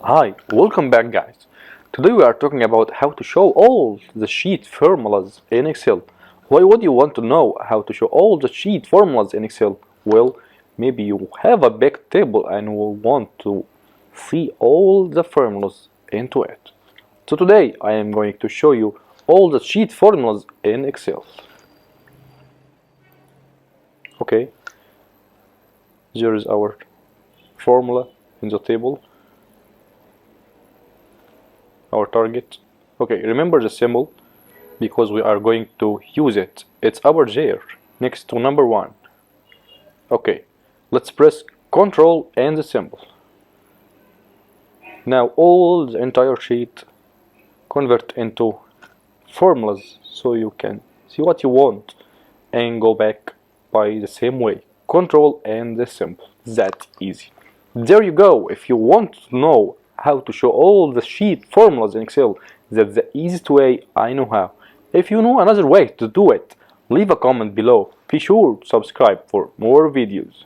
Hi, welcome back guys. Today we are talking about how to show all the sheet formulas in Excel. Why would you want to know how to show all the sheet formulas in Excel? Well, maybe you have a big table and will want to see all the formulas into it. So today I am going to show you all the sheet formulas in Excel. Okay, here is our formula in the table. Our target. Okay, remember the symbol because we are going to use it. It's our there next to number 1. Okay, let's press Ctrl and the symbol. Now all the entire sheet convert into formulas so you can see what you want and go back by the same way. Ctrl and the symbol. That easy. There you go. If you want to know how to show all the sheet formulas in Excel, that's the easiest way I know how. If you know another way to do it, leave a comment below. Be sure to subscribe for more videos.